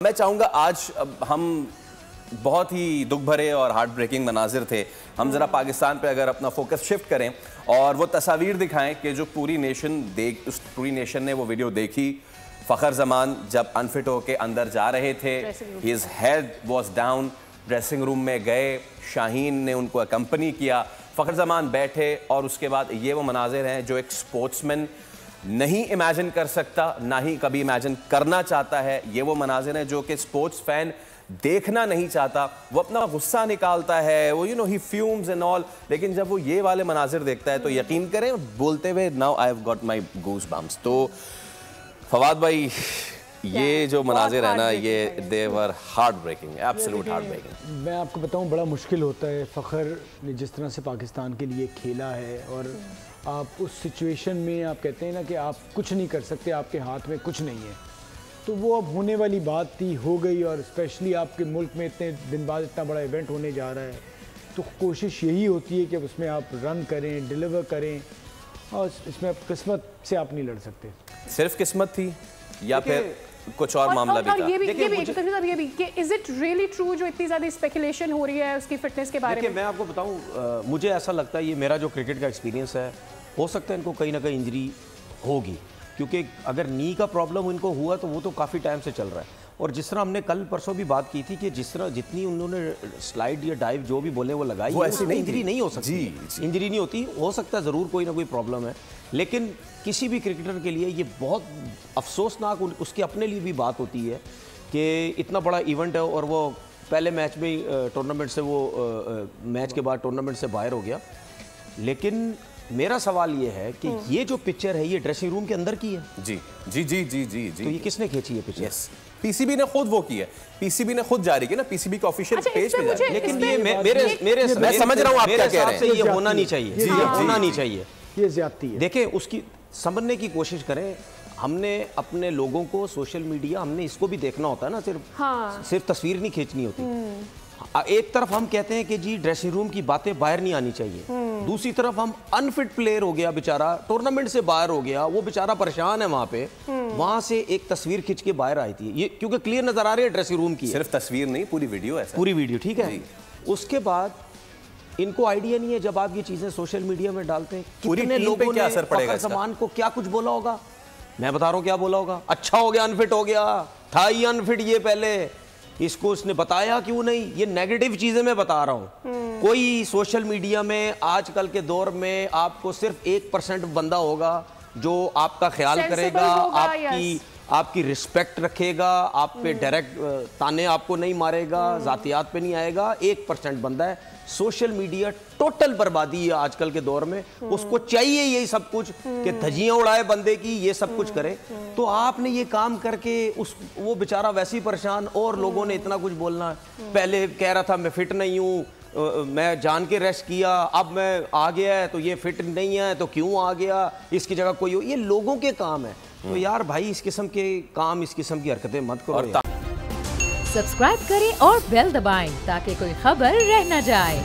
میں چاہوں گا آج ہم بہت ہی دکھ بھرے اور ہارٹ بریکنگ مناظر تھے. ہم ذرا پاکستان پہ اگر اپنا فوکس شفٹ کریں اور وہ تصاویر دکھائیں کہ جو پوری نیشن نے وہ ویڈیو دیکھی. فخر زمان جب انفٹ ہو کے اندر جا رہے تھے, his head was down, dressing room میں گئے, شاہین نے ان کو اکمپنی کیا, فخر زمان بیٹھے, اور اس کے بعد یہ وہ مناظر ہیں جو ایک سپورٹس مین نہیں امیجن کر سکتا, نہ ہی کبھی امیجن کرنا چاہتا ہے. یہ وہ مناظر ہیں جو کہ سپورٹس فین دیکھنا نہیں چاہتا. وہ اپنا غصہ نکالتا ہے, وہ he fumes and all, لیکن جب وہ یہ والے مناظر دیکھتا ہے تو یقین کریں بولتے ہوئے now I've got my goosebumps. تو فواد بھائی یہ جو مناظر ہے نا, یہ they were heartbreaking, absolute heartbreaking. میں آپ کو بتاؤں بڑا مشکل ہوتا ہے. فخر نے جس طرح سے پاکستان کے لیے کھیلا ہے, اور آپ اس سچویشن میں آپ کہتے ہیں نا کہ آپ کچھ نہیں کر سکتے, آپ کے ہاتھ میں کچھ نہیں ہے, تو وہ اب ہونے والی بات تھی, ہو گئی. اور اسپیشلی آپ کے ملک میں اتنے دن بعد اتنا بڑا ایونٹ ہونے جا رہا ہے, تو کوشش یہی ہوتی ہے کہ اس میں آپ رن کریں, ڈیلیور کریں, اور اس میں قسمت سے آپ نہیں لڑ سکتے. صرف قسمت تھی یا پھر کچھ اور معاملہ بھی تھا؟ یہ بھی کہ is it really true جو اتنی زیادہ اسپیکولیشن ہو رہی ہے اس کی فٹنس کے بارے میں؟ میں آپ کو بتاؤں, مجھے ایسا لگتا ہے, یہ میرا جو کرکٹ کا ایکسپیرینس ہے, ہو سکتا ہے ان کو کہیں نہ کہیں انجری ہوگی, کیونکہ اگر نی کا پرابلم ان کو ہوا تو وہ تو کافی ٹائم سے چل رہا ہے. اور جس طرح ہم نے کل پرسوں بھی بات کی تھی کہ جس طرح جتنی انہوں نے سلائیڈ یا ڈائیو جو بھی بولے وہ لگائی, وہ ایسی انجری نہیں ہو سکتی. انجری نہیں ہوتی, ہو سکتا ہے ضرور کوئی نہ کوئی پرابلم ہے, لیکن کسی بھی کرکٹر کے لیے یہ بہت افسوسناک اس کے اپنے لیے بھی بات ہوتی ہے کہ اتنا بڑا ایونٹ ہے اور وہ پہلے میچ میں ٹورنامنٹ سے, وہ میچ کے بعد ٹورنامنٹ سے باہر ہو گیا. لیکن میرا سوال یہ ہے کہ یہ جو پکچر ہے یہ ڈریسنگ روم کے اندر کی ہے. جی جی جی جی جی تو یہ کس نے کھینچی ہے پکچر؟ پی سی بی نے خود وہ کی ہے, پی سی بی نے خود جاری کی نا, پی سی بی کا آفیشیل پیج پہ جاری. لیکن یہ میں سمجھ رہا ہوں آپ کیا کہہ رہے ہیں, یہ ہونا نہیں چاہیے, یہ ہونا نہیں چاہیے, یہ زیادتی ہے. دیکھیں اس کی سمجھنے کی کوشش کریں. ہم نے اپنے لوگوں کو سوشل میڈیا, ہم نے اس کو بھی دیکھنا ہوتا ہے نا, صرف تصویر نہیں کھینچنی ہوتی. ایک طرف ہم کہتے ہیں کہ جی ڈریسنگ روم کی باتیں باہر نہیں آنی چاہیے, دوسری طرف ہم انفٹ پلیئر ہو گیا بیچارہ, ٹورنامنٹ سے باہر ہو گیا, وہ بیچارہ پریشان ہے وہاں پہ, وہاں سے ایک تصویر کھینچ کے باہر آئی تھی, یہ کیونکہ کلیئر نظر آ رہی ہے ڈریسنگ روم کی, صرف تصویر نہیں پوری ویڈیو ہے, پوری ویڈیو, ٹھیک ہے. اس کے بعد ان کو آئیڈیا نہیں ہے جب آپ یہ چیزیں سوشل میڈیا میں ڈالتے ہیں کتنے لوگوں نے فخر زمان کو کیا کچھ بولا ہوگا. میں بتا رہا ہوں کیا بولا ہوگا, اچھا ہو گیا انفٹ ہو گیا, تھا ہی انفٹ یہ پہلے, اس کو اس نے بتایا کیوں نہیں. یہ نیگیٹو چیزیں میں بتا رہا ہوں. کوئی سوشل میڈیا میں آج کل کے دور میں آپ کو صرف 1% بندہ ہوگا جو آپ کا خیال کرے گا, آپ کی رسپیکٹ رکھے گا, آپ پہ ڈائریکٹ تانے آپ کو نہیں مارے گا, ذاتیات پہ نہیں آئے گا. 1% بندہ ہے. سوشل میڈیا ٹوٹل بربادی ہے آج کل کے دور میں. اس کو چاہیے یہی سب کچھ کہ دھجیاں اڑائے بندے کی, یہ سب کچھ کرے. تو آپ نے یہ کام کر کے وہ بیچارہ ویسی پریشان, اور لوگوں نے اتنا کچھ بولنا. پہلے کہہ رہا تھا میں فٹ نہیں ہوں, میں جان کے ریسٹ کیا, اب میں آ گیا ہے تو یہ فٹ نہیں ہے تو کیوں آ گیا, اس کی جگہ کوئی ہو. یہ لوگوں کے کام ہے. تو یار بھائی اس قسم کے کام, اس قسم کی حرکتیں مت کرو. سبسکرائب کریں اور بیل دبائیں تاکہ کوئی خبر رہ نہ جائے.